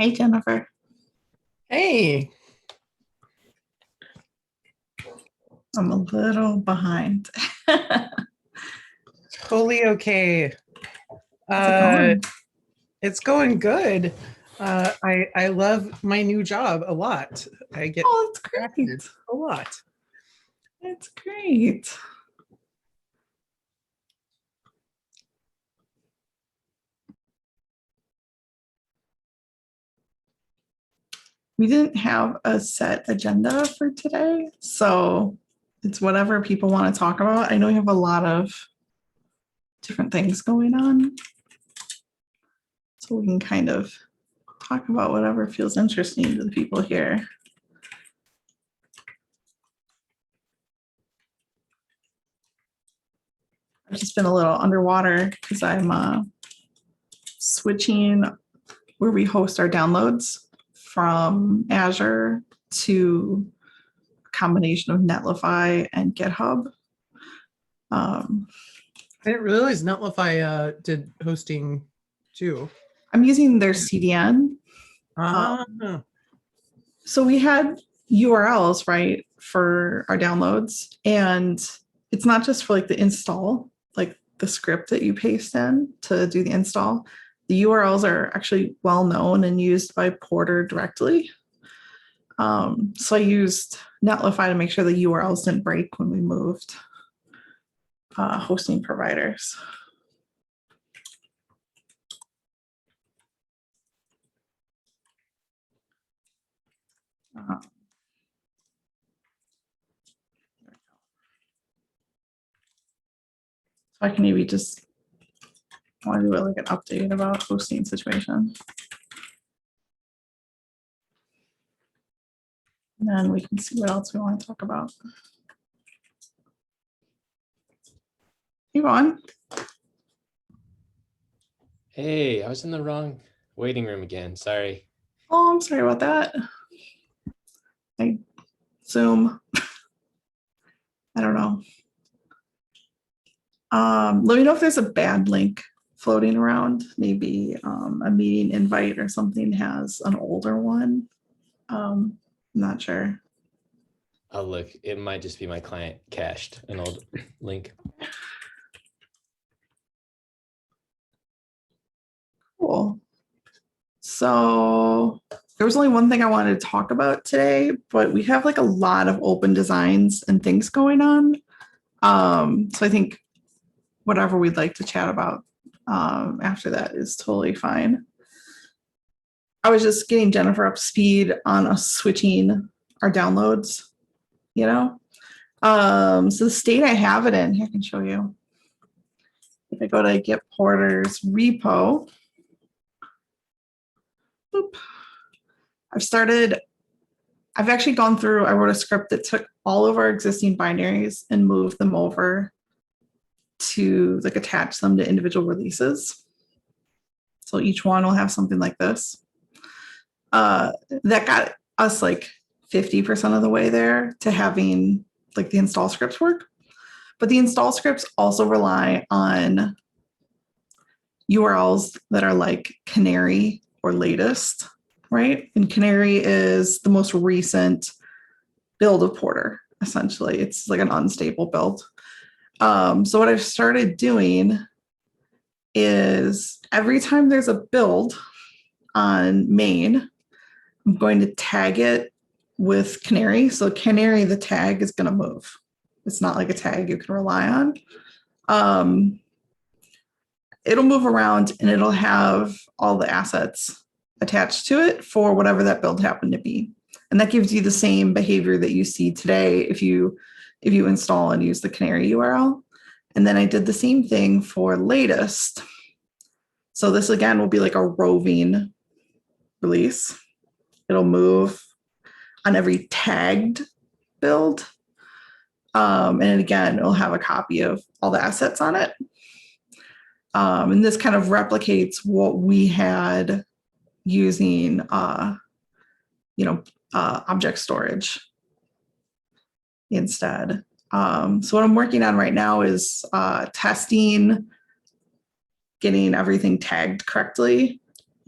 Hey, Jennifer. Hey, I'm a little behind. How's totally okay. it Uh, going? it's going good. I love my new job a lot. I get Oh, it's distracted great. a lot. It's great. We didn't have a set agenda for today, so it's whatever people want to talk about. I know you have a lot of different things going on, so we can kind of talk about whatever feels interesting to the people here. I've just been a little underwater because I'm switching where we host our downloads from Azure to a combination of Netlify and GitHub. Um, I didn't realize Netlify did hosting too. I'm using their CDN. Ah, So we had URLs, right, for our downloads. And it's not just for like the install, like the script that you paste in to do the install. The URLs are actually well known and used by Porter directly. So I used Netlify to make sure the URLs didn't break when we moved hosting providers. Uh, so I can maybe just want to do like an update about hosting situation. And then we can see what else we want to talk about. Yvonne. Hey, I was in the wrong waiting room again. Sorry. Oh, I'm sorry about that. I Zoom. I don't know. Let me know if there's a bad link floating around. Maybe a meeting invite or something has an older one. I'm not sure. I'll look. It might just be my client cached an old link. Cool. So there was only one thing I wanted to talk about today, but we have like a lot of open designs and things going on. So I think whatever we'd like to chat about after that is totally fine. I was just getting Jennifer up to speed on us switching our downloads, you know? So the state I have it in, here I can show you. If I go to Get Porter's repo, boop, I've actually gone through, I wrote a script that took all of our existing binaries and moved them over to like attach them to individual releases. So each one will have something like this. That got us like 50% of the way there to having like the install scripts work. But the install scripts also rely on URLs that are like Canary or latest, right? And Canary is the most recent build of Porter, essentially. It's like an unstable build. So what I've started doing is every time there's a build on main, I'm going to tag it with Canary. So Canary, the tag is going to move. It's not like a tag you can rely on. It'll move around and it'll have all the assets attached to it for whatever that build happened to be. And that gives you the same behavior that you see today if you install and use the Canary URL. And then I did the same thing for latest. So this again will be like a roving release. It'll move on every tagged build. And again, it'll have a copy of all the assets on it. And this kind of replicates what we had using, object storage instead. So what I'm working on right now is testing, getting everything tagged correctly,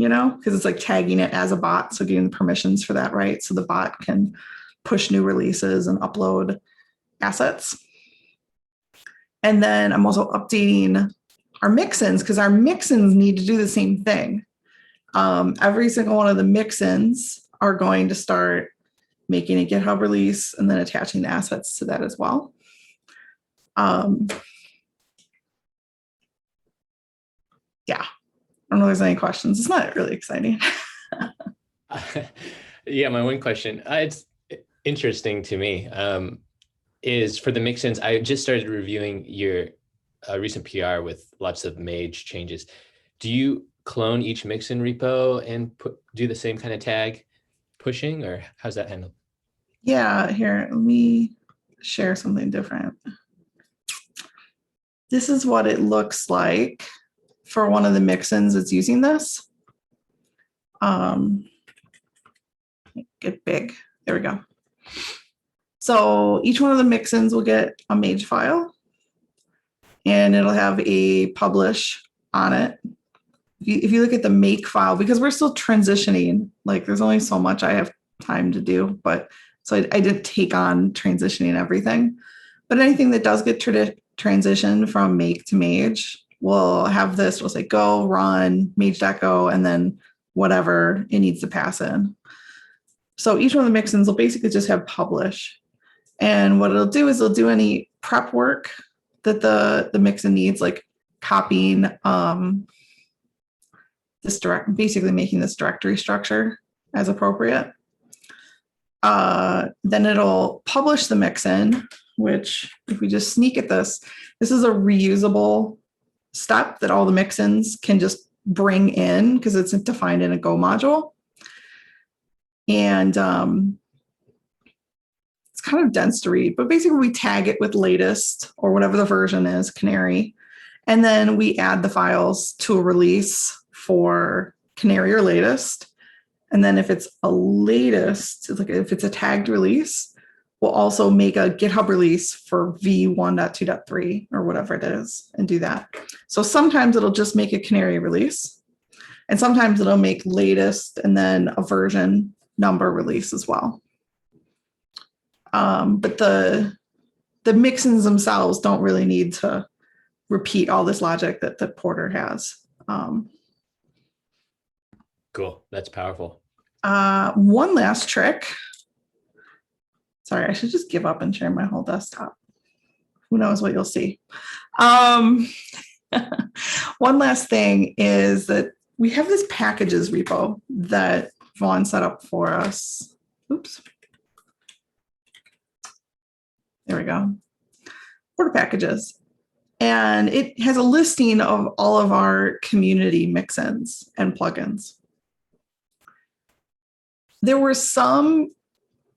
because it's like tagging it as a bot. So getting the permissions for that, right? So the bot can push new releases and upload assets. And then I'm also updating our mix-ins because our mix-ins need to do the same thing. Every single one of the mix-ins are going to start making a GitHub release and then attaching the assets to that as well. Yeah, I don't know if there's any questions. It's not really exciting. Yeah, my one question, it's interesting to me, is for the mix-ins. I just started reviewing your recent PR with lots of Mage changes. Do you clone each mix-in repo and do the same kind of tag pushing, or how's that handled? Yeah, here, let me share something different. This is what it looks like for one of the mix-ins that's using this. Get big. There we go. So each one of the mix-ins will get a Mage file, and it'll have a publish on it. If you look at the make file, because we're still transitioning, like there's only so much I have time to do, but so I didn't take on transitioning everything. But anything that does get transitioned from make to Mage will have this. We'll say go, run, mage.go, and then whatever it needs to pass in. So each one of the mix-ins will basically just have publish. And what it'll do is it'll do any prep work that the mix-in needs, like copying basically making this directory structure as appropriate. Then it'll publish the mix-in, which if we just sneak at this is a reusable step that all the mix-ins can just bring in because it's defined in a Go module. And it's kind of dense to read, but basically we tag it with latest or whatever the version is, Canary. And then we add the files to a release for Canary or latest. And then if it's a latest, like if it's a tagged release, we'll also make a GitHub release for v1.2.3 or whatever it is and do that. So sometimes it'll just make a Canary release, and sometimes it'll make latest and then a version number release as well. But the mix-ins themselves don't really need to repeat all this logic that the Porter has. Cool, that's powerful. One last trick. Sorry, I should just give up and share my whole desktop. Who knows what you'll see. One last thing is that we have this packages repo that Vaughn set up for us. Oops. There we go. Porter packages. And it has a listing of all of our community mix-ins and plugins. There were some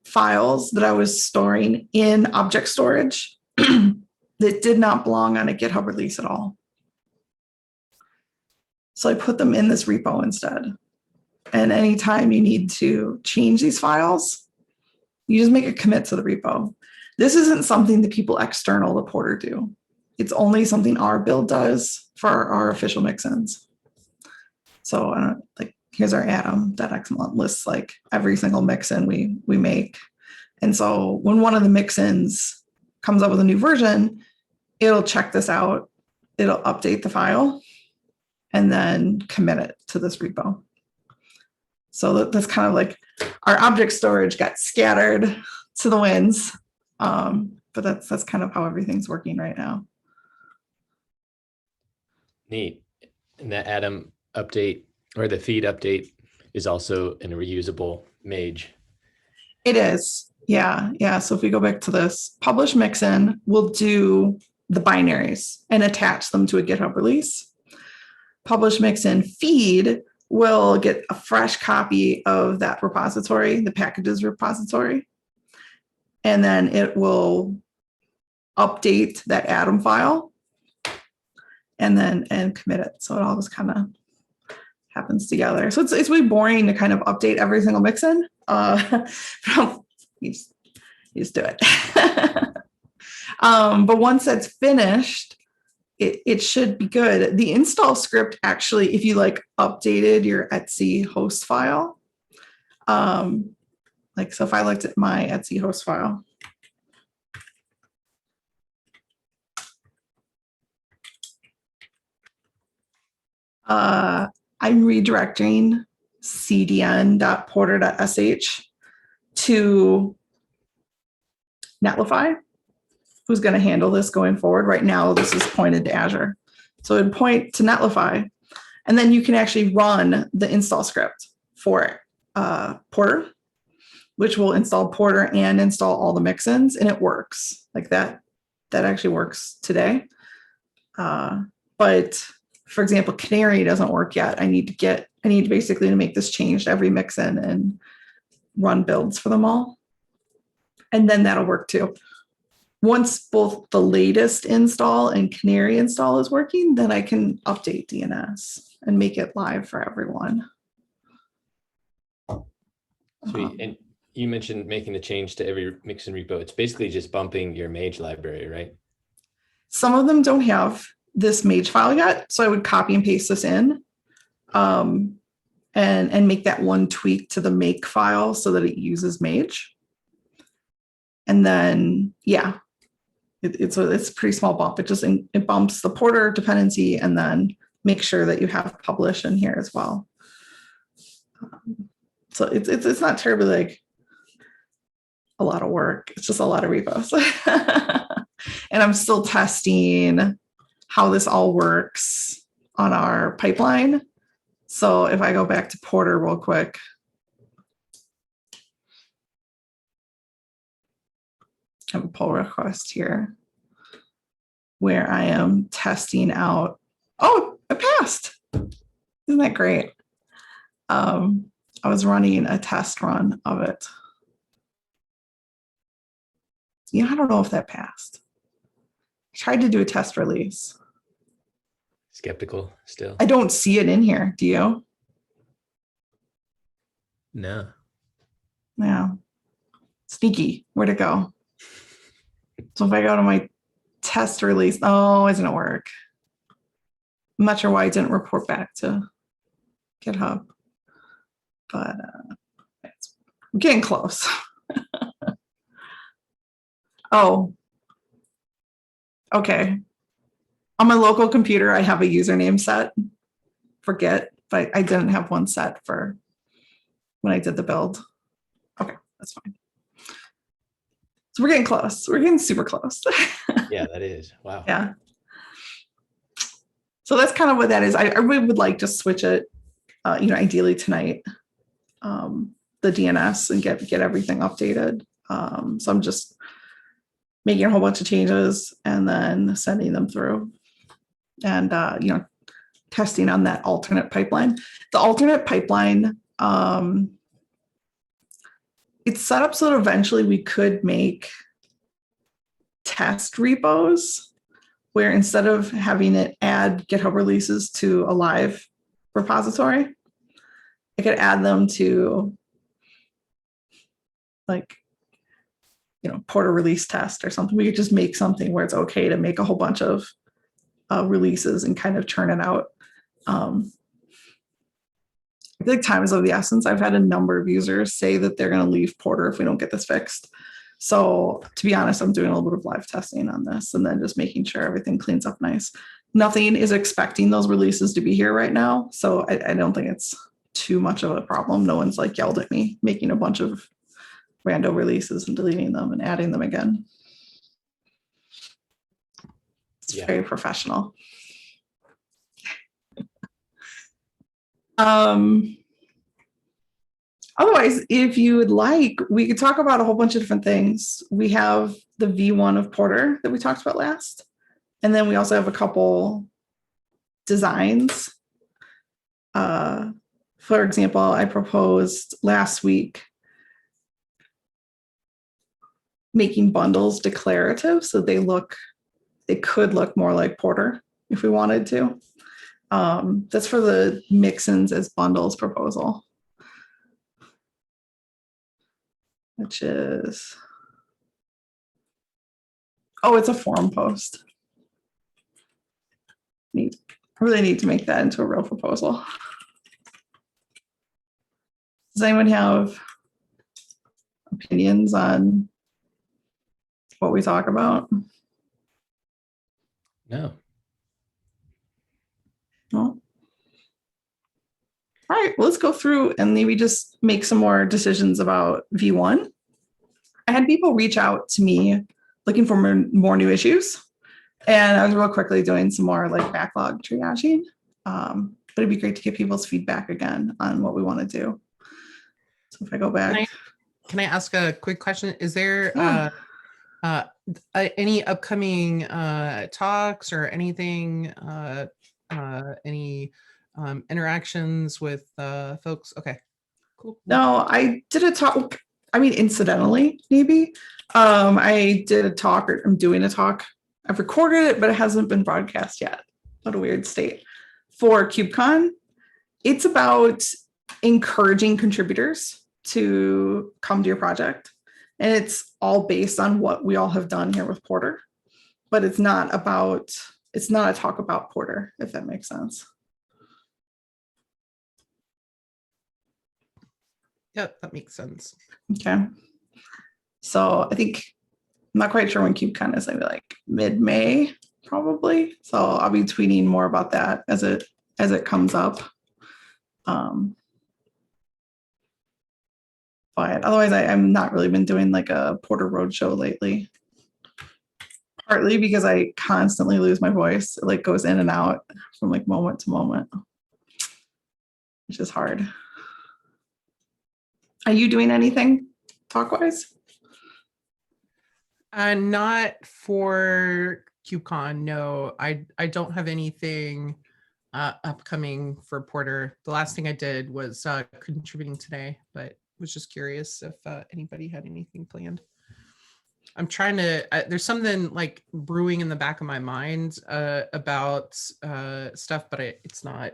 files that I was storing in object storage that did not belong on a GitHub release at all. So I put them in this repo instead. And anytime you need to change these files, you just make a commit to the repo. This isn't something that people external to Porter do. It's only something our build does for our official mix-ins. So here's our atom.xml lists like every single mix-in we make. And so when one of the mix-ins comes up with a new version, it'll check this out. It'll update the file and then commit it to this repo. So that's kind of like our object storage got scattered to the winds. But that's kind of how everything's working right now. Neat. And that Atom update or the feed update is also a reusable Mage. It is. Yeah. So if we go back to this, publish mixin, we'll do the binaries and attach them to a GitHub release. Publish mixin feed will get a fresh copy of that repository, the packages repository. And then it will update that Atom file and commit it. So it all just kind of happens together. So it's really boring to kind of update every single mixin. You just do it. But once that's finished, it should be good. The install script actually, if you like updated your Etsy host file, like, so if I looked at my Etsy host file, I'm redirecting cdn.porter.sh to Netlify, who's going to handle this going forward. Right now, this is pointed to Azure. So it'd point to Netlify, and then you can actually run the install script for Porter, which will install Porter and install all the mix-ins, and it works like that. That actually works today. But for example, Canary doesn't work yet. I need to basically to make this change to every mix-in and run builds for them all. And then that'll work too. Once both the latest install and Canary install is working, then I can update DNS and make it live for everyone. Sweet. And you mentioned making the change to every mix and repo. It's basically just bumping your Mage library, right? Some of them don't have this Mage file yet, so I would copy and paste this in, and make that one tweak to the make file so that it uses Mage. And then, yeah, it's a pretty small bump. It bumps the Porter dependency, and then make sure that you have publish in here as well. So it's not terribly like a lot of work. It's just a lot of repos. And I'm still testing how this all works on our pipeline. So if I go back to Porter real quick, I have a pull request here where I am testing out. Oh, it passed. Isn't that great? I was running a test run of it. Yeah, I don't know if that passed. I tried to do a test release. Skeptical still. I don't see it in here. Do you? No. Yeah. Sneaky. Where'd it go? So if I go to my test release, oh, it doesn't work. I'm not sure why I didn't report back to GitHub, but I'm getting close. Oh, okay. On my local computer, I have a username set for Git, but I didn't have one set for when I did the build. Okay, that's fine. So we're getting close. We're getting super close. Yeah, that is. Wow. Yeah. So that's kind of what that is. I really would like to switch it, ideally tonight, the DNS, and get everything updated. So I'm just making a whole bunch of changes and then sending them through, and testing on that alternate pipeline. The alternate pipeline, it's set up so that eventually we could make test repos where instead of having it add GitHub releases to a live repository, I could add them to Porter release test or something. We could just make something where it's okay to make a whole bunch of releases and kind of churn it out. I think time is of the essence. I've had a number of users say that they're going to leave Porter if we don't get this fixed. So to be honest, I'm doing a little bit of live testing on this and then just making sure everything cleans up nice. Nothing is expecting those releases to be here right now. So I don't think it's too much of a problem. No one's yelled at me making a bunch of rando releases and deleting them and adding them again. It's very professional. Otherwise, if you would like, we could talk about a whole bunch of different things. We have the V1 of Porter that we talked about last. And then we also have a couple designs. For example, I proposed last week making bundles declarative so they could look more like Porter if we wanted to. That's for the mix-ins as bundles proposal, which is, it's a forum post. really need to make that into a real proposal. Does anyone have opinions on what we talk about? No. No. All right, well, let's go through and maybe just make some more decisions about V1. I had people reach out to me looking for more new issues. And I was real quickly doing some more like backlog triaging. But it'd be great to get people's feedback again on what we want to do. So if I go back. Can I ask a quick question? Is there Yeah. any upcoming talks or anything, any interactions with folks? Okay, cool. No, I did a talk. I mean, incidentally, maybe. I did a talk, or I'm doing a talk. I've recorded it, but it hasn't been broadcast yet. What a weird state. For KubeCon, it's about encouraging contributors to come to your project. And it's all based on what we all have done here with Porter. But it's not a talk about Porter, if that makes sense. Yep, that makes sense. Okay. So I think, I'm not quite sure when KubeCon is, maybe like mid-May, probably. So I'll be tweeting more about that as it comes up. But otherwise, I'm not really been doing like a Porter Roadshow lately. Partly because I constantly lose my voice. It like goes in and out from like moment to moment. It's just hard. Are you doing anything talk-wise? Not for KubeCon, no. I don't have anything upcoming for Porter. The last thing I did was contributing today, but was just curious if anybody had anything planned. I'm trying to, there's something like brewing in the back of my mind about stuff, but it's not,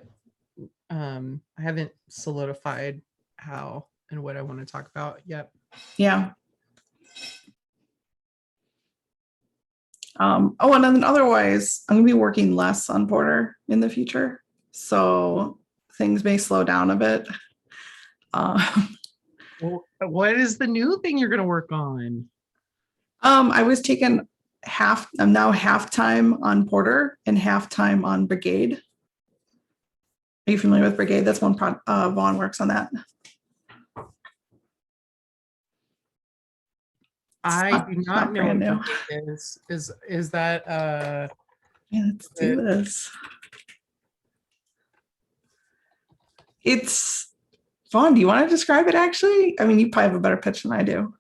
I haven't solidified how and what I want to talk about yet. Yeah. And then otherwise, I'm going to be working less on Porter in the future. So things may slow down a bit. Well, what is the new thing you're going to work on? I was taking I'm now half-time on Porter and half-time on Brigade. Are you familiar with Brigade? That's one Vaughn works on that. I do not know what brand new. Brigade is. Is that Yeah, let's do this. It's Vaughn, do you want to describe it actually? I mean, you probably have a better pitch than I do.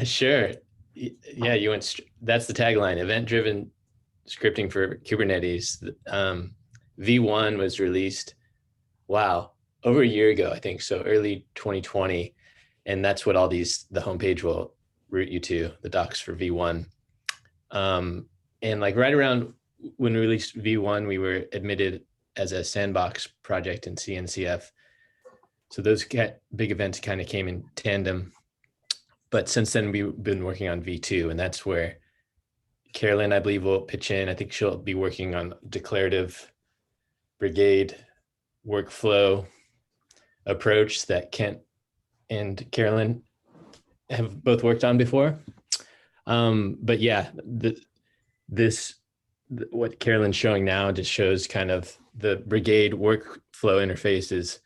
Sure. Yeah, that's the tagline, event-driven scripting for Kubernetes. V1 was released, wow, over a year ago, I think, so early 2020. And that's what the homepage will route you to, the docs for V1. And like right around when we released V1, we were admitted as a sandbox project in CNCF. So those big events kind of came in tandem. But since then, we've been working on V2, and that's where Carolyn, I believe, will pitch in. I think she'll be working on declarative Brigade workflow approach that Kent and Carolyn have both worked on before. But yeah, what Carolyn's showing now just shows kind of the Brigade workflow interface is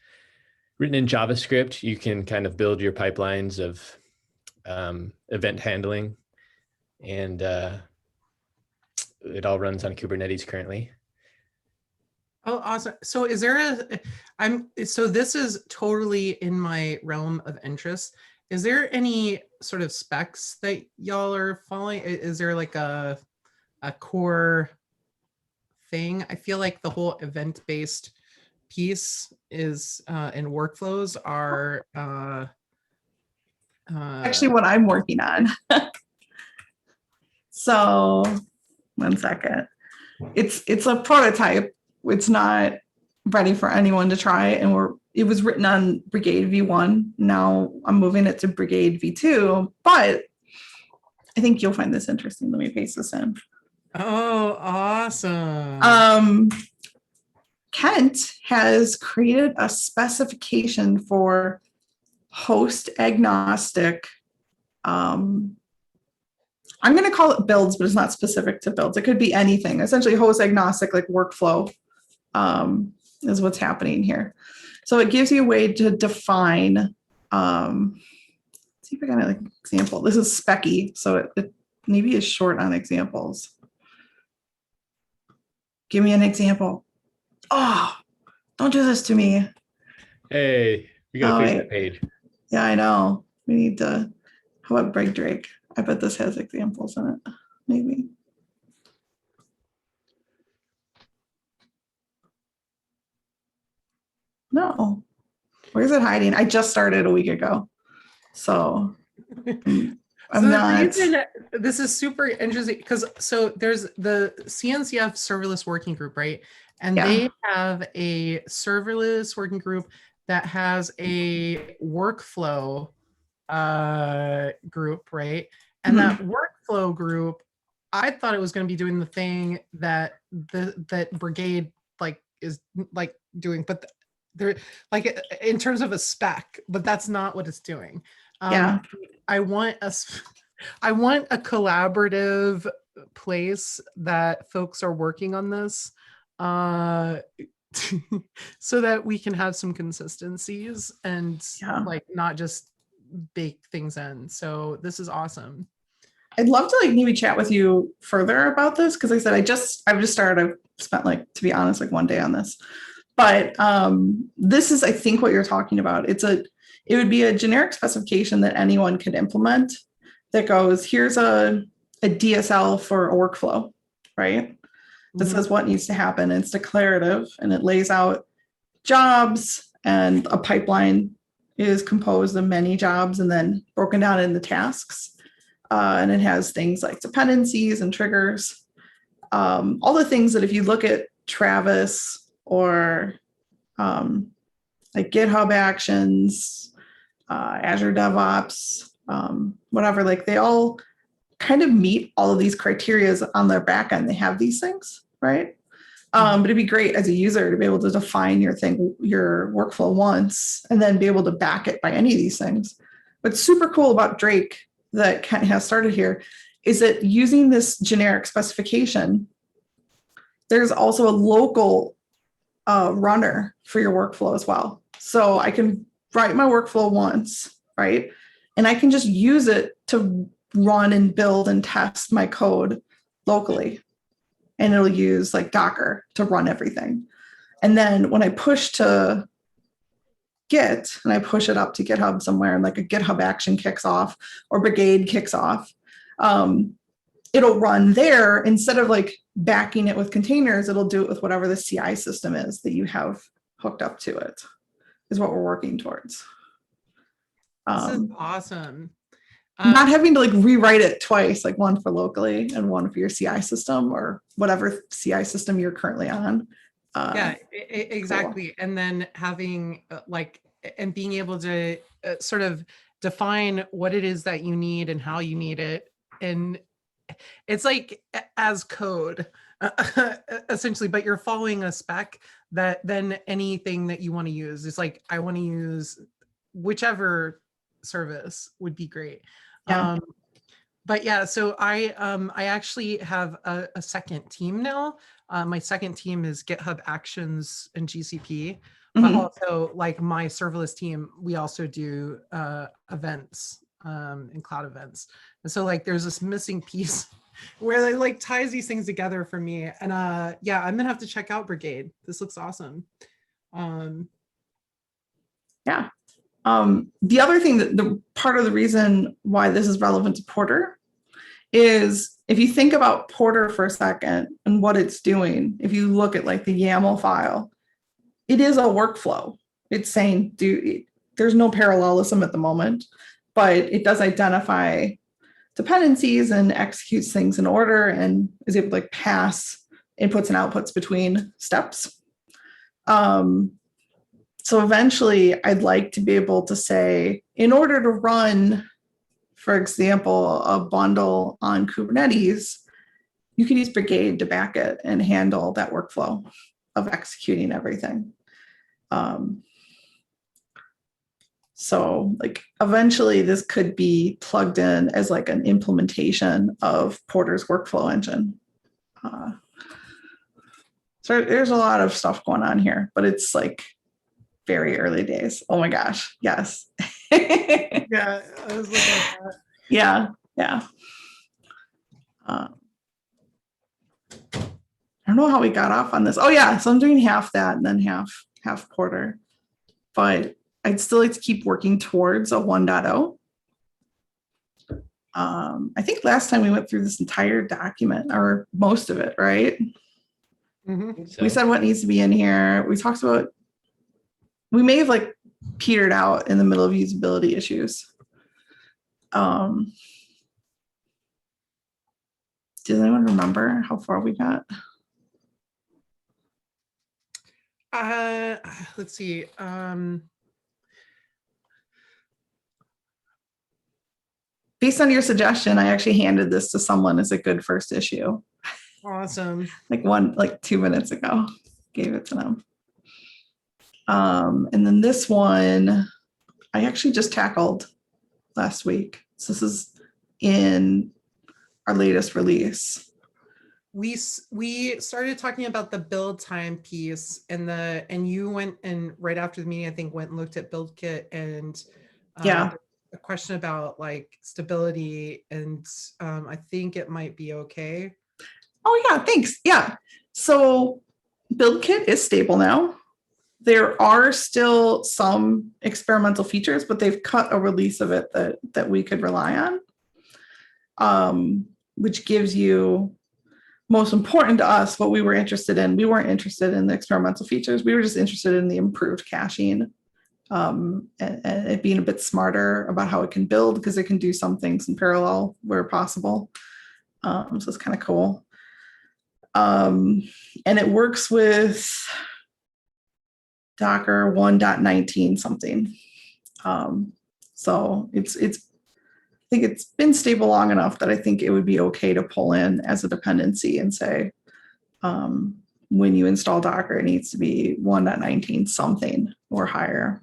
written in JavaScript. You can kind of build your pipelines of event handling, and it all runs on Kubernetes currently. Oh, awesome. So is there so this is totally in my realm of interest. Is there any sort of specs that y'all are following? Is there like a core thing? I feel like the whole event-based piece is and workflows are Actually what I'm working on. So 1 second. It's a prototype. It's not ready for anyone to try, and it was written on Brigade V1. Now I'm moving it to Brigade V2, but I think you'll find this interesting. Let me paste this in. Oh, awesome. Kent has created a specification for host agnostic. I'm going to call it builds, but it's not specific to builds. It could be anything. Essentially, host agnostic, like workflow, is what's happening here. So it gives you a way to define. See if I got an example. This is specky, so it maybe is short on examples. Give me an example. Oh, don't do this to me. Hey, we gotta fix that page. Yeah, I know. We need to. How about Break Drake? I bet this has examples in it. Maybe. No. Where's it hiding? I just started a week ago. So I'm not. This is super interesting because there's the CNCF serverless working group, right? And they have a serverless working group that has a workflow group, right? And that workflow group, I thought it was going to be doing the thing that that Brigade is doing, but they're in terms of a spec, but that's not what it's doing. I want a collaborative place that folks are working on this, so that we can have some consistencies and not just bake things in. So this is awesome. I'd love to maybe chat with you further about this, because like I said, I've just started. I've spent to be honest, one day on this. But this is, I think, what you're talking about. It would be a generic specification that anyone could implement that goes, here's a DSL for a workflow, right? That says what needs to happen. It's declarative, and it lays out jobs, and a pipeline is composed of many jobs and then broken down into tasks. And it has things like dependencies and triggers. All the things that if you look at Travis or GitHub Actions, Azure DevOps, whatever, they all kind of meet all of these criteria on their back end. They have these things, right? But it'd be great as a user to be able to define your workflow once, and then be able to back it by any of these things. What's super cool about Drake that Kent has started here is that using this generic specification, there's also a local runner for your workflow as well. So I can write my workflow once, right? And I can just use it to run and build and test my code locally. And it'll use Docker to run everything. And then when I push to Git and I push it up to GitHub somewhere, and a GitHub action kicks off or Brigade kicks off, it'll run there. Instead of backing it with containers, it'll do it with whatever the CI system is that you have hooked up to it, is what we're working towards. This is awesome. Not having to rewrite it twice, one for locally and one for your CI system or whatever CI system you're currently on. Exactly. Cool. And then having and being able to sort of define what it is that you need and how you need it. And it's as code essentially, but you're following a spec that then anything that you want to use is I want to use whichever service would be great. But yeah, so I actually have a second team now. My second team is GitHub Actions and GCP, but also my serverless team, we also do events and cloud events. And so there's this missing piece where they ties these things together for me. And yeah, I'm gonna have to check out Brigade. This looks awesome. Yeah. The other thing that the part of the reason why this is relevant to Porter is if you think about Porter for a second and what it's doing, if you look at the YAML file, it is a workflow. It's saying, there's no parallelism at the moment, but it does identify dependencies and executes things in order and is able to pass inputs and outputs between steps. So eventually I'd like to be able to say, in order to run, for example, a bundle on Kubernetes, you could use Brigade to back it and handle that workflow of executing everything. So like eventually this could be plugged in as like an implementation of Porter's workflow engine. So there's a lot of stuff going on here, but it's like very early days. Oh my gosh. Yes. Yeah, I was looking at that. Yeah. Yeah. I don't know how we got off on this. Oh yeah. So I'm doing half that and then half Porter, but I'd still like to keep working towards a 1.0. I think last time we went through this entire document or most of it, right? Mm-hmm. So, We said what needs to be in here. We talked about, we may have like petered out in the middle of usability issues. Does anyone remember how far we got? Let's see. Based on your suggestion, I actually handed this to someone as a good first issue. Awesome. Like 2 minutes ago, gave it to them. And then this one, I actually just tackled last week. So this is in our latest release. We started talking about the build time piece and you went and right after the meeting, I think went and looked at build kit and Yeah. a question about like stability and I think it might be okay. Oh yeah, thanks. Yeah. So build kit is stable now. There are still some experimental features, but they've cut a release of it that we could rely on, which gives you, most important to us, what we were interested in. We weren't interested in the experimental features. We were just interested in the improved caching and it being a bit smarter about how it can build because it can do some things in parallel where possible. So it's kind of cool. And it works with Docker 1.19 something. So I think it's been stable long enough that I think it would be okay to pull in as a dependency and say, when you install Docker, it needs to be 1.19 something or higher.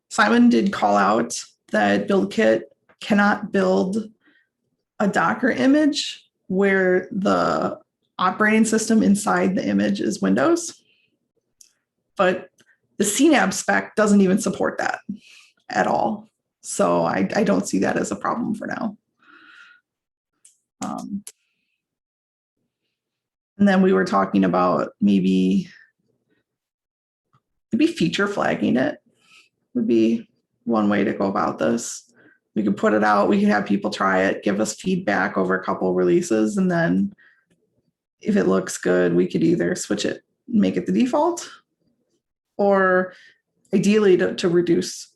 Simon did call out that BuildKit cannot build a Docker image where the operating system inside the image is Windows, but the CNAB spec doesn't even support that at all. So I don't see that as a problem for now. And then we were talking about maybe feature flagging it would be one way to go about this. We could put it out, we could have people try it, give us feedback over a couple releases, and then if it looks good, we could either switch it, make it the default, or ideally to reduce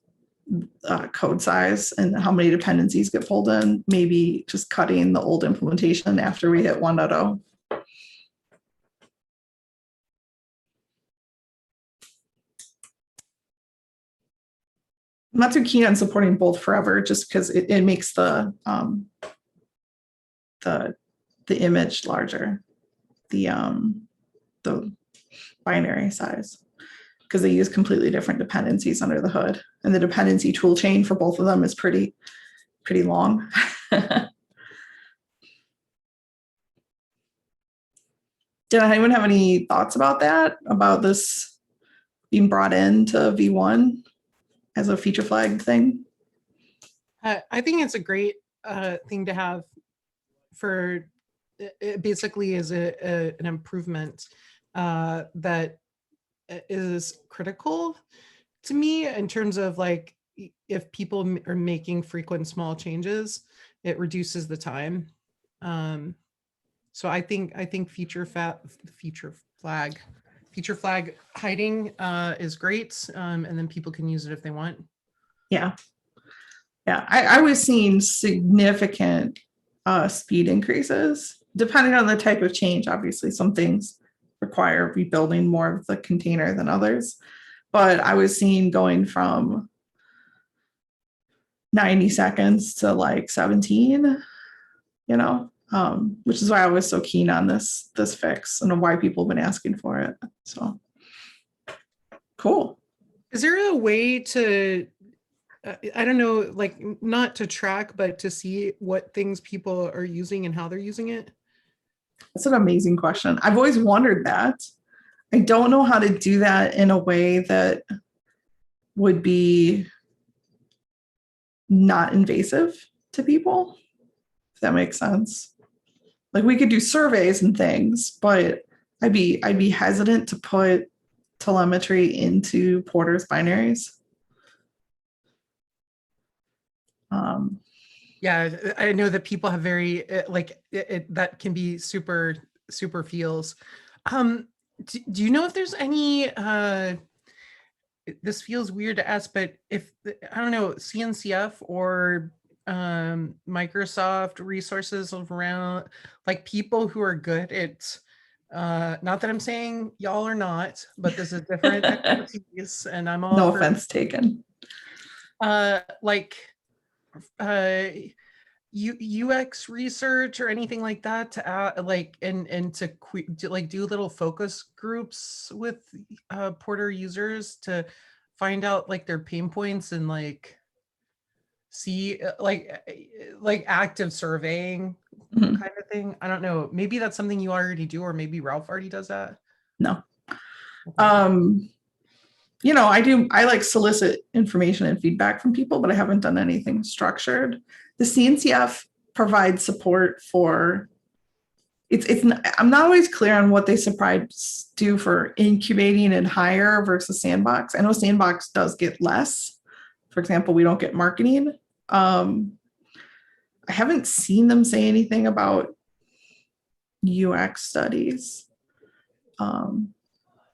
code size and how many dependencies get pulled in, maybe just cutting the old implementation after we hit 1.0. I'm not too keen on supporting both forever, just because it makes the image larger, the binary size, because they use completely different dependencies under the hood, and the dependency tool chain for both of them is pretty long. Did anyone have any thoughts about that? About this being brought into V1 as a feature flag thing? I think it's a great thing to have for it basically is an improvement that is critical to me in terms of like if people are making frequent small changes, it reduces the time. So I think feature flag hiding is great, and then people can use it if they want. Yeah. I was seeing significant speed increases depending on the type of change. Obviously, some things require rebuilding more of the container than others, but I was seeing going from 90 seconds to like 17, you know, which is why I was so keen on this fix and why people have been asking for it. So cool. Is there a way to, I don't know, like not to track, but to see what things people are using and how they're using it? That's an amazing question. I've always wondered that. I don't know how to do that in a way that would be not invasive to people, if that makes sense. Like we could do surveys and things, but I'd be hesitant to put telemetry into Porter's binaries. Yeah, I know that people have very that can be super feels. Do you know if there's any this feels weird to ask, but if I don't know, CNCF or Microsoft resources around, like people who are good at not that I'm saying y'all are not, but this is different expertise, and I'm all No for offense taken. like UX research or anything like that to like and to like do little focus groups with Porter users to find out like their pain points and like see like active surveying Mhm. kind of thing. I don't know. Maybe that's something you already do, or maybe Ralph already does that. No. Okay. You know, I like solicit information and feedback from people, but I haven't done anything structured. The CNCF provides support for I'm not always clear on what they do for incubating and hire versus Sandbox. I know Sandbox does get less. For example, we don't get marketing. I haven't seen them say anything about UX studies.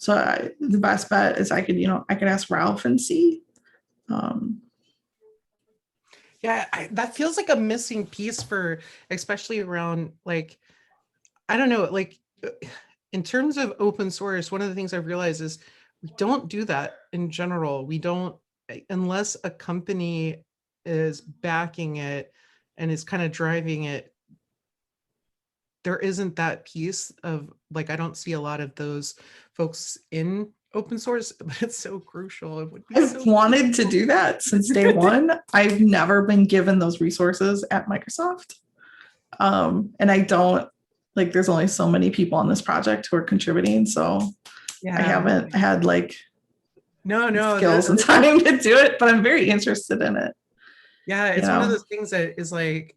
So the best bet is I could ask Ralph and see. Yeah, that feels like a missing piece for, especially around like, I don't know, like in terms of open source, one of the things I've realized is we don't do that in general. We don't, unless a company is backing it and is kind of driving it, there isn't that piece of like, I don't see a lot of those folks in open source, but it's so crucial. It would be I've wanted to do that since day one. I've never been given those resources at Microsoft. And I don't, like, there's only so many people on this project who are contributing. So I haven't had like skills and time to do it, but I'm very interested in it. Yeah, it's one of those things that is like,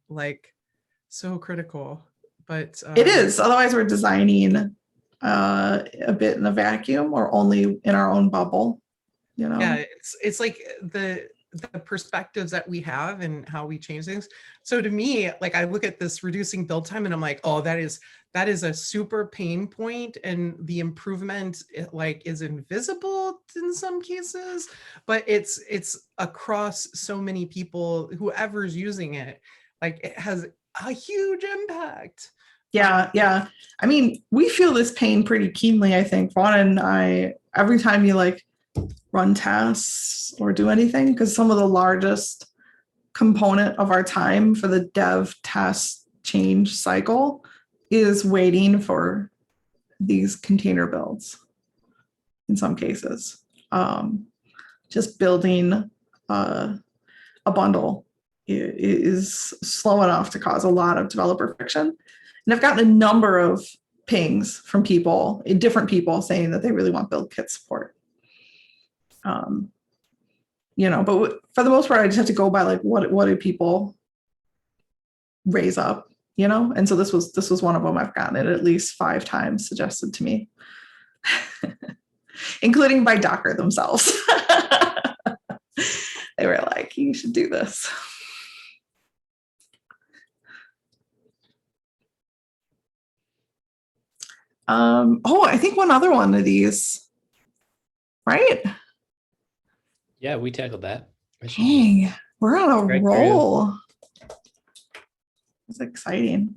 like so critical, but it is. Otherwise, we're designing a bit in a vacuum or only in our own bubble. You know. Yeah, it's like the perspectives that we have and how we change things. So to me, like I look at this reducing build time and I'm like, oh, that is a super pain point, and the improvement like is invisible in some cases, but it's across so many people, whoever's using it, like it has a huge impact. Yeah. I mean, we feel this pain pretty keenly, I think. Vaughn and I, every time you like run tests or do anything, because some of the largest component of our time for the dev test change cycle is waiting for these container builds in some cases. Just building a bundle is slow enough to cause a lot of developer friction. And I've gotten a number of pings from people, different people, saying that they really want build kit support. But for the most part, I just have to go by like what do people raise up, And so this was one of them. I've gotten it at least 5 times suggested to me, including by Docker themselves. They were like, "You should do this." I think one other one of these, right? Yeah, we tackled that. Dang, we're on a roll. It's exciting.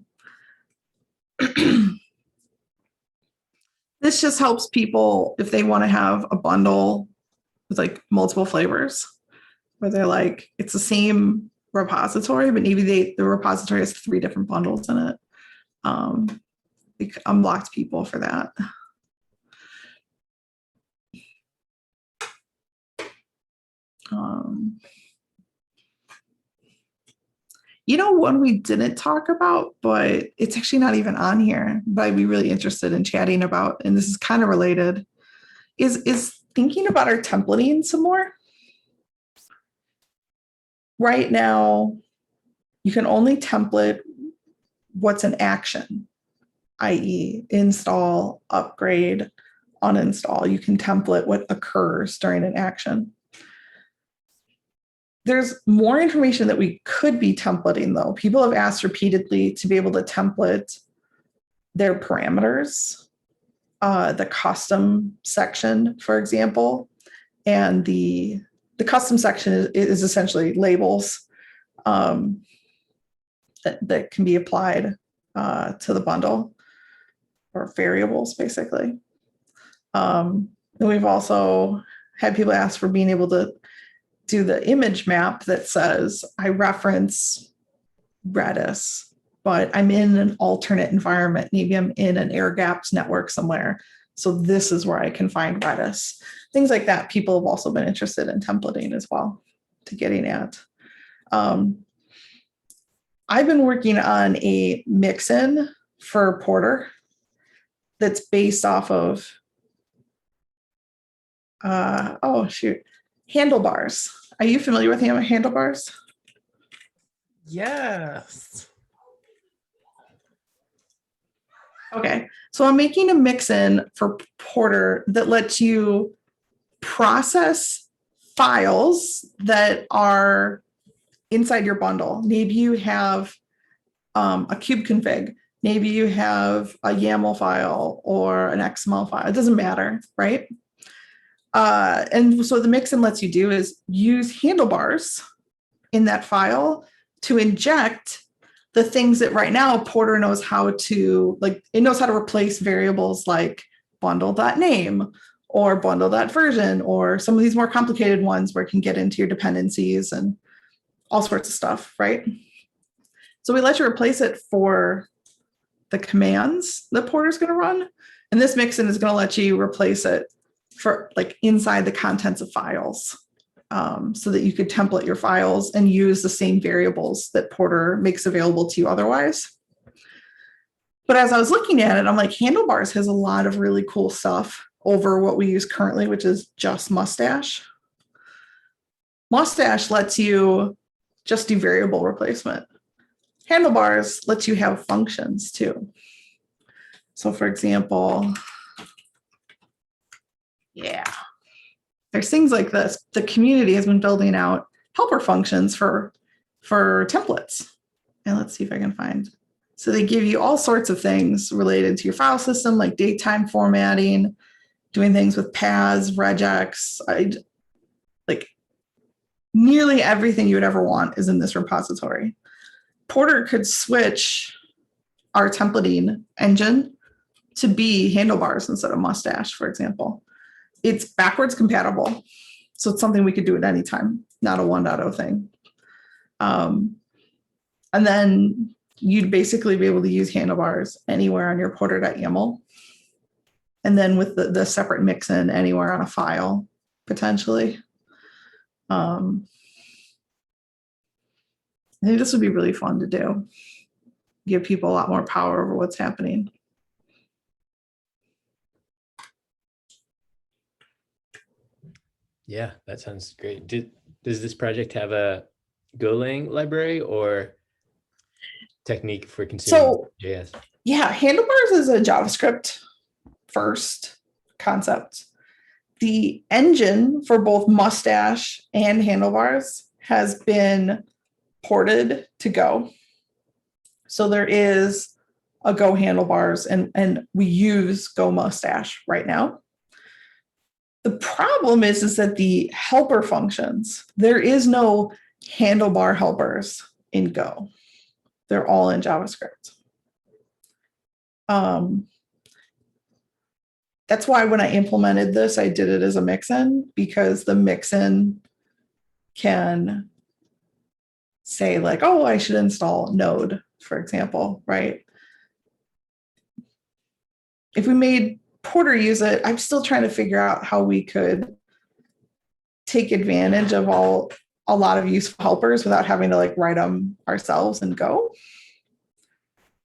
This just helps people if they want to have a bundle with like multiple flavors. where they're like, it's the same repository, but maybe the repository has 3 different bundles in it. We unblocked people for that. You know, one we didn't talk about, but it's actually not even on here, but I'd be really interested in chatting about, and this is kind of related, is thinking about our templating some more. Right now, you can only template what's an action, i.e. install, upgrade, uninstall. You can template what occurs during an action. There's more information that we could be templating, though. People have asked repeatedly to be able to template their parameters, the custom section, for example, and the custom section is essentially labels that can be applied to the bundle, or variables, basically. And we've also had people ask for being able to do the image map that says, I reference Redis, but I'm in an alternate environment. Maybe I'm in an air-gapped network somewhere. So this is where I can find Redis. Things like that, people have also been interested in templating as well, to getting at. I've been working on a mix-in for Porter that's based off of, handlebars. Are you familiar with handlebars? Yes. Okay, so I'm making a mix-in for Porter that lets you process files that are inside your bundle. Maybe you have a cube config. Maybe you have a YAML file or an XML file. It doesn't matter, right? And so the mix-in lets you do is use handlebars in that file to inject the things that right now Porter knows how to, like, it knows how to replace variables like bundle.name or bundle.version, or some of these more complicated ones where it can get into your dependencies and all sorts of stuff, right? So we let you replace it for the commands that Porter's going to run. And this mix-in is going to let you replace it for like inside the contents of files, so that you could template your files and use the same variables that Porter makes available to you otherwise. But as I was looking at it, I'm like, Handlebars has a lot of really cool stuff over what we use currently, which is just Mustache. Mustache lets you just do variable replacement. Handlebars lets you have functions too. So for example, there's things like this. The community has been building out helper functions for templates. And let's see if I can find. So they give you all sorts of things related to your file system, like datetime formatting, doing things with paths, regex. Like nearly everything you would ever want is in this repository. Porter could switch our templating engine to be Handlebars instead of Mustache, for example. It's backwards compatible. So it's something we could do at any time, not a 1.0 thing. And then you'd basically be able to use Handlebars anywhere on your porter.yaml. And then with the separate mix-in anywhere on a file, potentially. I think this would be really fun to do. Give people a lot more power over what's happening. Yeah, that sounds great. Does this project have a Golang library or technique for consuming JS? Yeah, Handlebars is a JavaScript first concept. The engine for both Mustache and Handlebars has been ported to Go. So there is a Go Handlebars, and we use Go Mustache right now. The problem is that the helper functions, there is no handlebar helpers in Go. They're all in JavaScript. That's why when I implemented this, I did it as a mix-in, because the mix-in can say like, oh, I should install Node, for example, right? If we made Porter use it, I'm still trying to figure out how we could take advantage of a lot of useful helpers without having to like write them ourselves and go,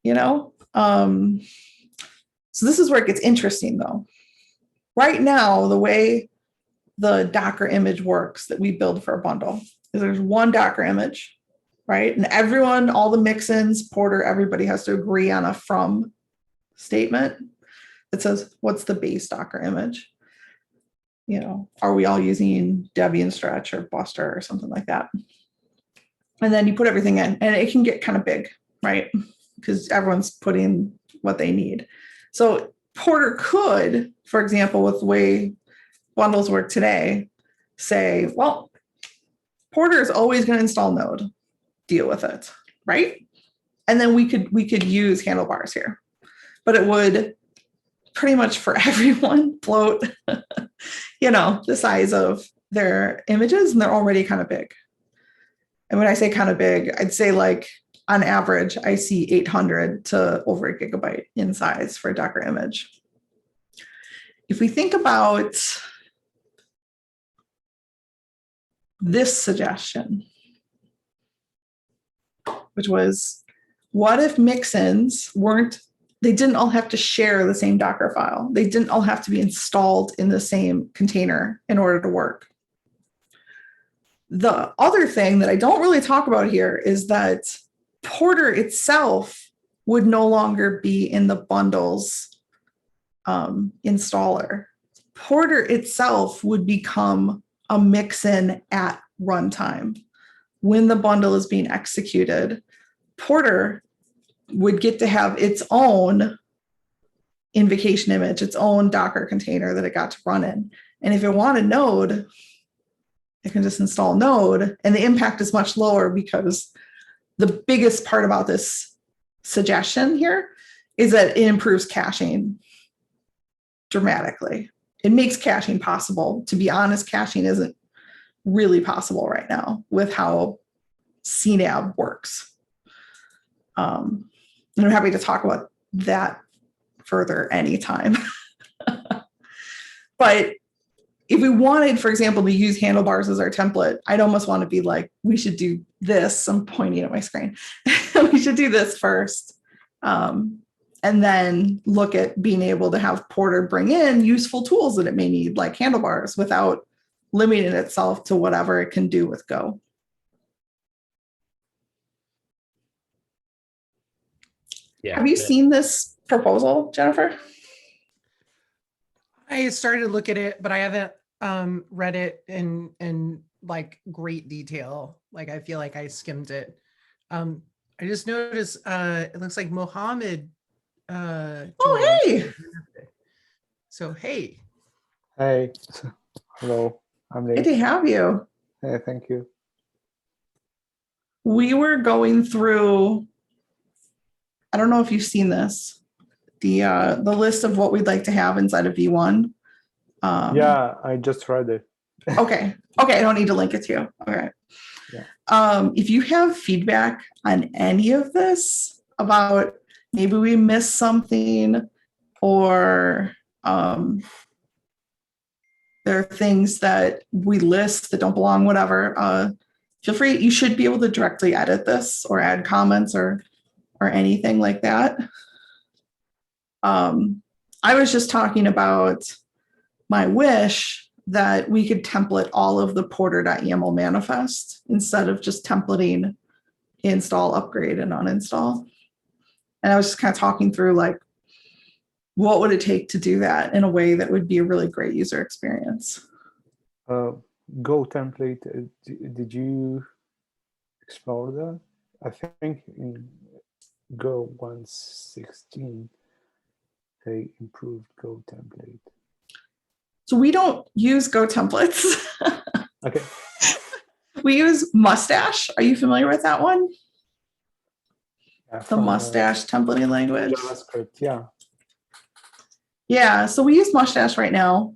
you know? So this is where it gets interesting though. Right now, the way the Docker image works that we build for a bundle is there's one Docker image, right? And everyone, all the mix-ins, Porter, everybody has to agree on a from statement that says, what's the base Docker image? You know, are we all using Debian Stretch or Buster or something like that? And then you put everything in, and it can get kind of big, right? Because everyone's putting what they need. So Porter could, for example, with the way bundles work today, say, well, Porter is always going to install Node, deal with it, right? And then we could use handlebars here, but it would pretty much for everyone float, you know, the size of their images, and they're already kind of big. And when I say kind of big, I'd say like on average, I see 800 to over a gigabyte in size for a Docker image. If we think about this suggestion, which was, what if mix-ins they didn't all have to share the same Docker file. They didn't all have to be installed in the same container in order to work. The other thing that I don't really talk about here is that Porter itself would no longer be in the bundles installer. Porter itself would become a mix-in at runtime. When the bundle is being executed, Porter would get to have its own invocation image, its own Docker container that it got to run in. And if it wanted Node, it can just install Node, and the impact is much lower because the biggest part about this suggestion here is that it improves caching dramatically. It makes caching possible. To be honest, caching isn't really possible right now with how CNAB works. And I'm happy to talk about that further anytime. But if we wanted, for example, to use handlebars as our template, I'd almost want to be like, we should do this. I'm pointing at my screen. We should do this first. And then look at being able to have Porter bring in useful tools that it may need, like handlebars, without limiting itself to whatever it can do with Go. Yeah. Have you seen this proposal, Jennifer? I started to look at it, but I haven't read it in like great detail. Like I feel like I skimmed it. I just noticed it looks like Mohammed. Oh, hey. So hey. Hey, hello. I'm Good late. to have you. Hey, thank you. We were going through, I don't know if you've seen this, the list of what we'd like to have inside of V1. Yeah, I just read it. Okay, I don't need to link it to you. Okay. Yeah. If you have feedback on any of this about maybe we missed something, or there are things that we list that don't belong, whatever, feel free. You should be able to directly edit this or add comments or anything like that. I was just talking about my wish that we could template all of the porter.yaml manifest instead of just templating install, upgrade, and uninstall. And I was just kind of talking through like, what would it take to do that in a way that would be a really great user experience? Go template, did you explore that? I think in Go 1.16, they improved Go template. So we don't use Go templates. Okay. We use Mustache. Are you familiar with that one? Yeah, The from, Mustache templating language. JavaScript, yeah. Yeah, so we use Mustache right now.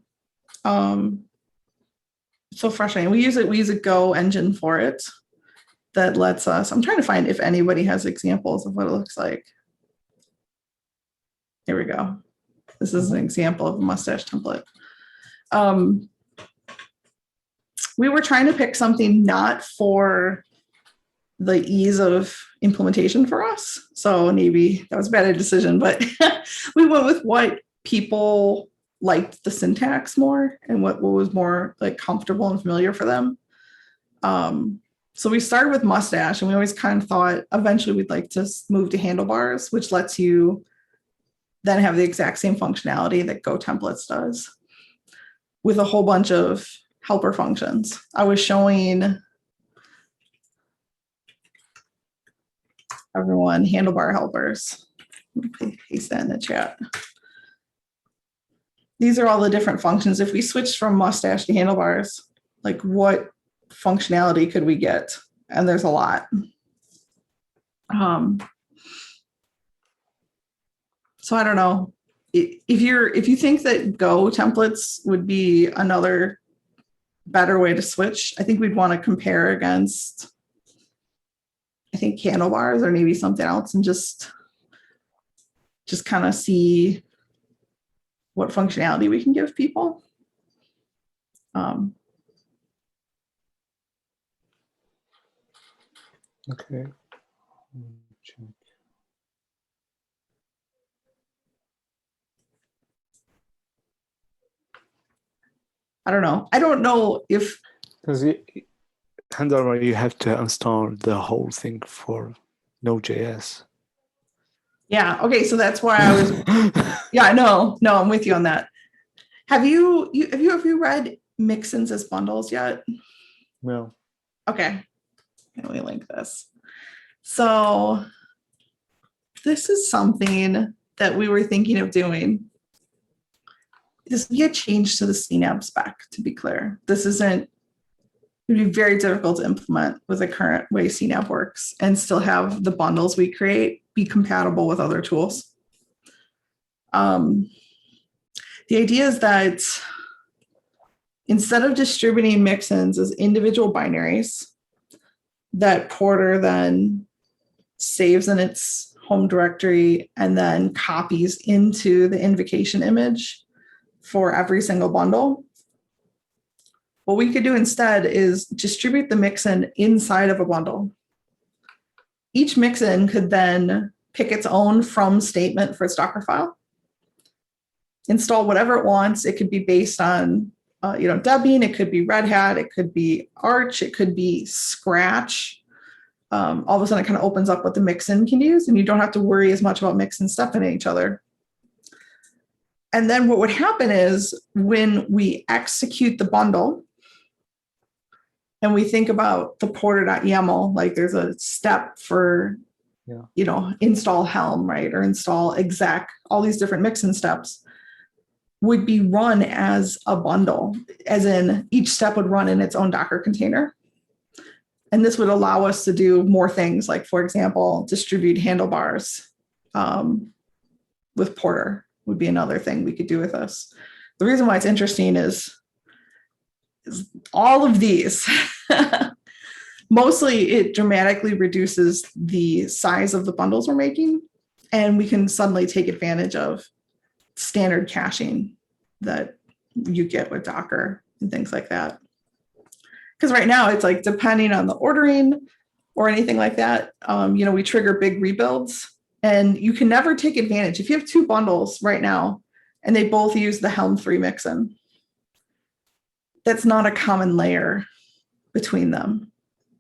so frustrating. We use a Go engine for it that lets us, I'm trying to find if anybody has examples of what it looks like. Here we go. This is an example of a mustache template. We were trying to pick something not for the ease of implementation for us. So maybe that was a bad decision, but we went with what people liked the syntax more and what was more like comfortable and familiar for them. So we started with mustache, and we always kind of thought eventually we'd like to move to handlebars, which lets you then have the exact same functionality that Go templates does with a whole bunch of helper functions. I was showing everyone handlebar helpers. Let me paste that in the chat. These are all the different functions. If we switched from mustache to handlebars, like what functionality could we get? And there's a lot. So I don't know. If you think that Go templates would be another better way to switch, I think we'd want to compare against, I think, handlebars or maybe something else, and just kind of see what functionality we can give people. Okay. Check. I don't know. I don't know if, Because handlebar, you have to install the whole thing for Node.js. yeah. Okay. So that's why I was, yeah, no, I'm with you on that. Have you read mixins as bundles yet? No. Okay. Let me link this. So this is something that we were thinking of doing. This would be a change to the CNAB spec, to be clear. This isn't, it would be very difficult to implement with the current way CNAB works and still have the bundles we create be compatible with other tools. The idea is that instead of distributing mixins as individual binaries that Porter then saves in its home directory and then copies into the invocation image for every single bundle, what we could do instead is distribute the mixin inside of a bundle. Each mixin could then pick its own from statement for its Docker file, install whatever it wants. It could be based on Debian, it could be Red Hat, it could be Arch, it could be Scratch. All of a sudden it kind of opens up what the mixin can use, and you don't have to worry as much about mixin stepping at each other. And then what would happen is when we execute the bundle and we think about the porter.yaml, like there's a step for, install Helm, right? Or install exec, all these different mixin steps would be run as a bundle, as in each step would run in its own Docker container. And this would allow us to do more things, like, for example, distribute handlebars with Porter would be another thing we could do with this. The reason why it's interesting is all of these, mostly it dramatically reduces the size of the bundles we're making, and we can suddenly take advantage of standard caching that you get with Docker and things like that. Because right now it's like, depending on the ordering or anything like that, we trigger big rebuilds, and you can never take advantage. If you have two bundles right now and they both use the Helm 3 mixin, that's not a common layer between them,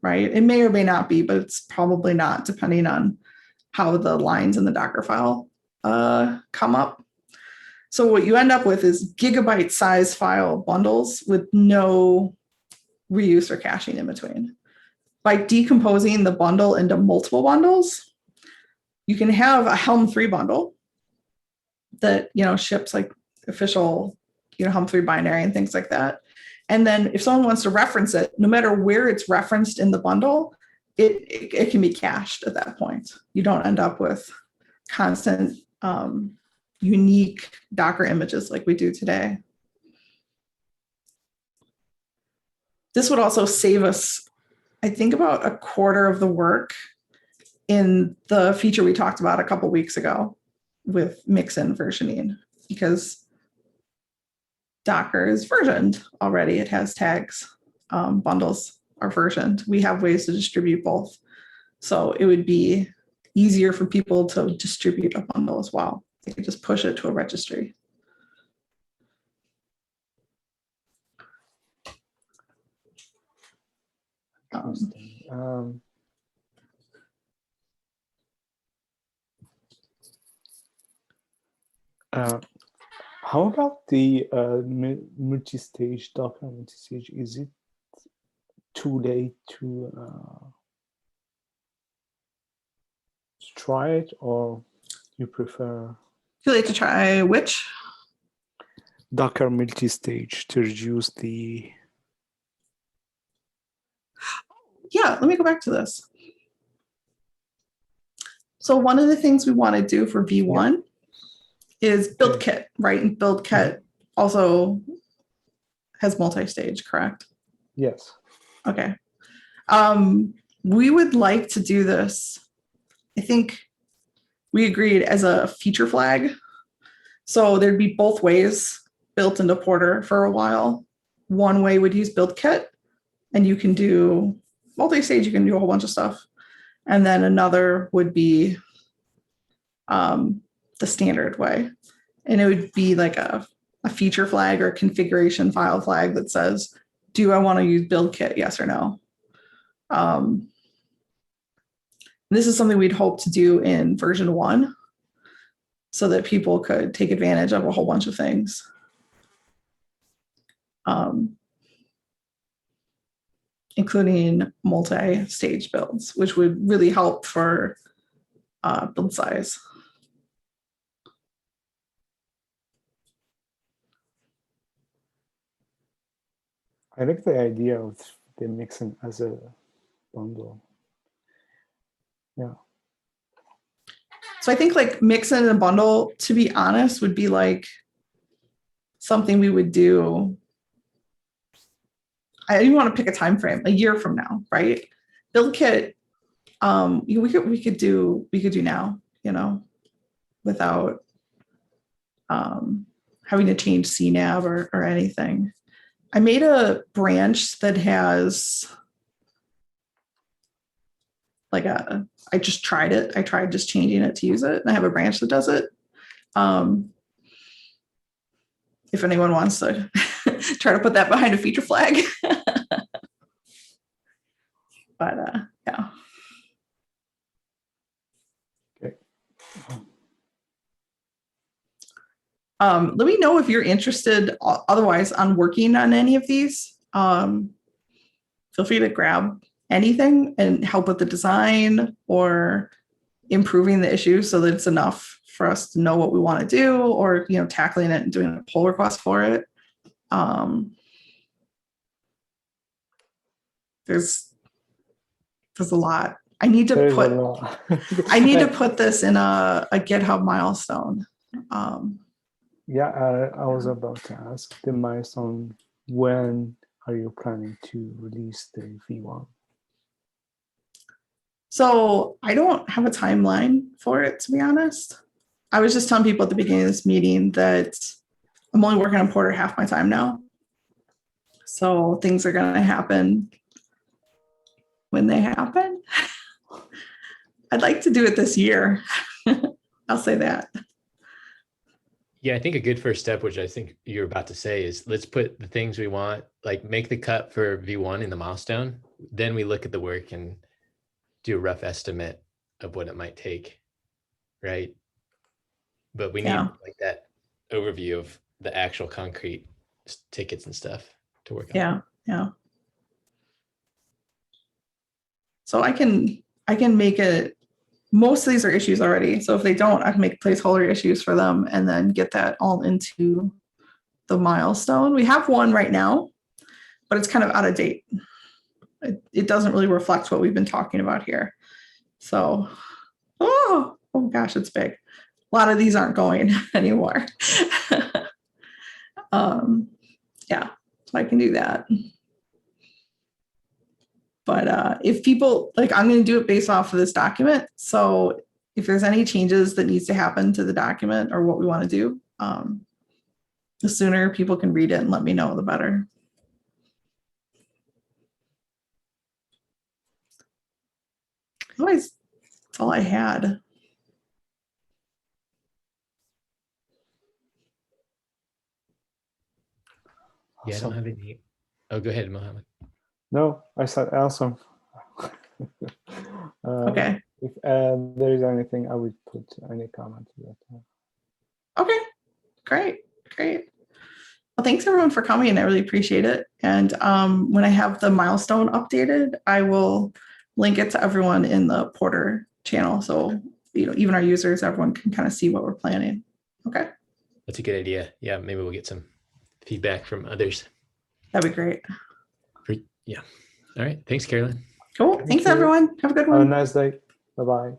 right? It may or may not be, but it's probably not, depending on how the lines in the Docker file come up. So what you end up with is gigabyte size file bundles with no reuse or caching in between. By decomposing the bundle into multiple bundles, you can have a Helm 3 bundle that ships like official Helm 3 binary and things like that. And then if someone wants to reference it, no matter where it's referenced in the bundle, it can be cached at that point. You don't end up with constant unique Docker images like we do today. this would also save us, I think, about a quarter of the work in the feature we talked about a couple weeks ago with mix-in versioning, because Docker is versioned already. It has tags. Bundles are versioned. We have ways to distribute both. So it would be easier for people to distribute a bundle as well. They could just push it to a registry. How about the multi-stage Docker multi-stage? Is it too late to try it, or you prefer Too late to try which? Docker multi-stage to reduce the? Yeah, let me go back to this. So one of the things we want to do for V1 is build kit, right? And build kit also has multi-stage, correct? Yes. Okay. We would like to do this. I think we agreed as a feature flag. So there'd be both ways built into Porter for a while. One way would use build kit, and you can do multi-stage, you can do a whole bunch of stuff. And then another would be the standard way. And it would be like a feature flag or a configuration file flag that says, do I want to use build kit? Yes or no. This is something we'd hope to do in version 1 so that people could take advantage of a whole bunch of things. Including multi-stage builds, which would really help for build size. I like the idea of the mixing as a bundle. Yeah. So I think like mixing in a bundle, to be honest, would be like something we would do. I didn't want to pick a time frame, a year from now, right? Build kit, we could do now, you know, without having to change CNAV or anything. I made a branch that has like I just tried it. I tried just changing it to use it. And I have a branch that does it. If anyone wants to try to put that behind a feature flag. But yeah. Okay. Let me know if you're interested otherwise on working on any of these. Feel free to grab anything and help with the design or improving the issue so that it's enough for us to know what we want to do, or, you know, tackling it and doing a pull request for it. There's a lot. I need to put this in a GitHub milestone. Yeah, I was about to ask the milestone. When are you planning to release the V1? So I don't have a timeline for it, to be honest. I was just telling people at the beginning of this meeting that I'm only working on Porter half my time now. So things are going to happen when they happen. I'd like to do it this year. I'll say that. Yeah, I think a good first step, which I think you're about to say, is let's put the things we want, like make the cut for V1 in the milestone. Then we look at the work and do a rough estimate of what it might take, right? But we need like that overview of the actual concrete tickets and stuff to work on. Yeah. So I can make it. Most of these are issues already. So if they don't, I can make placeholder issues for them and then get that all into the milestone. We have one right now, but it's kind of out of date. It doesn't really reflect what we've been talking about here. So, oh gosh, it's big. A lot of these aren't going anymore. Yeah, so I can do that. But if people like, I'm going to do it based off of this document. So if there's any changes that needs to happen to the document or what we want to do, the sooner people can read it and let me know, the better. Otherwise, that's all I had. Yeah, I don't have any. Oh, go ahead, Mohammed. No, I said awesome. Okay. If there is anything, I would put any comment to that. Okay. Great. Great. Well, thanks everyone for coming. I really appreciate it. And when I have the milestone updated, I will link it to everyone in the Porter channel. So, even our users, everyone can kind of see what we're planning. Okay. That's a good idea. Yeah, maybe we'll get some feedback from others. That'd be great. Yeah. All right. Thanks, Carolyn. Cool. Thanks you. everyone. Have a good Have a one. nice day. Bye-bye.